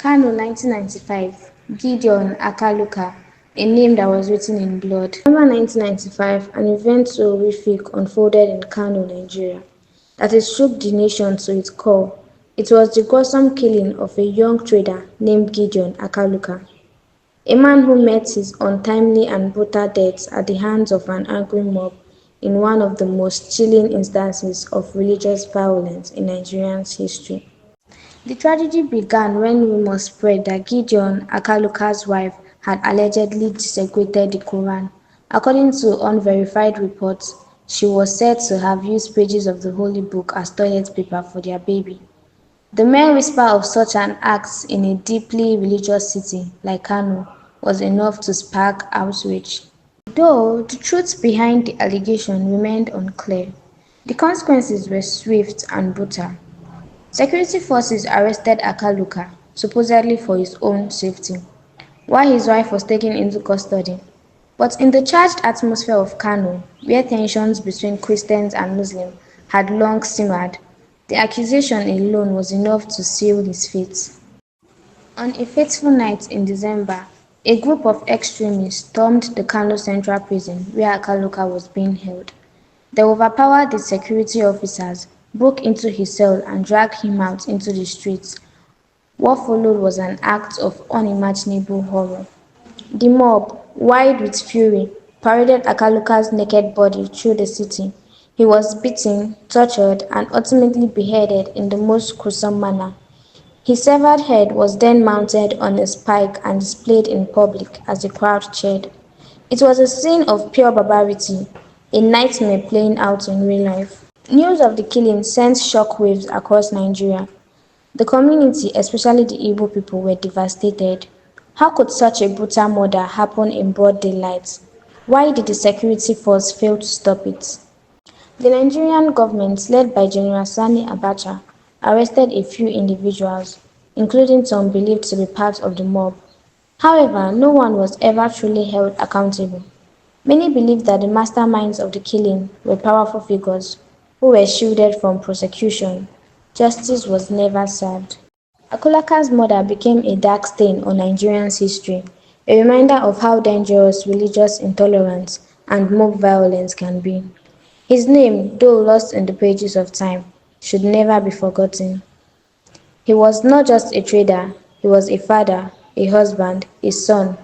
Kano 1995, Gideon, akaluka, a name that was written in blood. November 1995, an event so horrific unfolded in Kano, Nigeria, that it shook the nation to its core. It was the gruesome killing of a young trader named Gideon Akaluka, a man who met his untimely and brutal death at the hands of an angry mob in one of the most chilling instances of religious violence in Nigeria's history. The tragedy began when rumors spread that Gideon, Akaluka's wife, had allegedly desecrated the Quran. According to unverified reports, she was said to have used pages of the holy book as toilet paper for their baby. The mere whisper of such an act in a deeply religious city like Kano was enough to spark outrage. Though the truth behind the allegation remained unclear, the consequences were swift and brutal. Security forces arrested Akaluka, supposedly for his own safety, while his wife was taken into custody. But in the charged atmosphere of Kano, where tensions between Christians and Muslims had long simmered, the accusation alone was enough to seal his fate. On a fateful night in December, a group of extremists stormed the Kano Central Prison where Akaluka was being held. They overpowered the security officers, broke into his cell and dragged him out into the streets. What followed was an act of unimaginable horror. The mob, wild with fury, paraded Akaluka's naked body through the city. He was beaten, tortured, and ultimately beheaded in the most gruesome manner. His severed head was then mounted on a spike and displayed in public as the crowd cheered. It was a scene of pure barbarity, a nightmare playing out in real life. News of the killing sent shockwaves across Nigeria. The community, especially the Igbo people, were devastated. How could such a brutal murder happen in broad daylight? Why did the security force fail to stop it? The Nigerian government, led by General Sani Abacha, arrested a few individuals, including some believed to be part of the mob. However, no one was ever truly held accountable. Many believe that the masterminds of the killing were powerful figures who were shielded from prosecution. Justice was never served. Akulaka's murder became a dark stain on Nigerian's history, a reminder of how dangerous religious intolerance and mob violence can be. His name, though lost in the pages of time, should never be forgotten. He was not just a trader, he was a father, a husband, a son,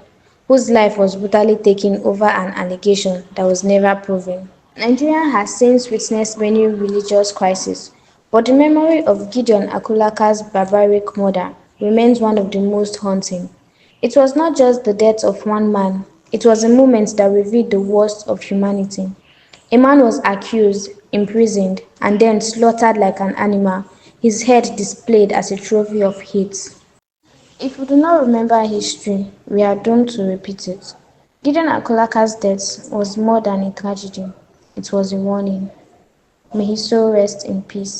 whose life was brutally taken over an allegation that was never proven. Nigeria has since witnessed many religious crises, but the memory of Gideon Akulaka's barbaric murder remains one of the most haunting. It was not just the death of one man, it was a moment that revealed the worst of humanity. A man was accused, imprisoned, and then slaughtered like an animal, his head displayed as a trophy of hate. If we do not remember history, we are doomed to repeat it. Gideon Akolaka's death was more than a tragedy, it was a warning. May his soul rest in peace.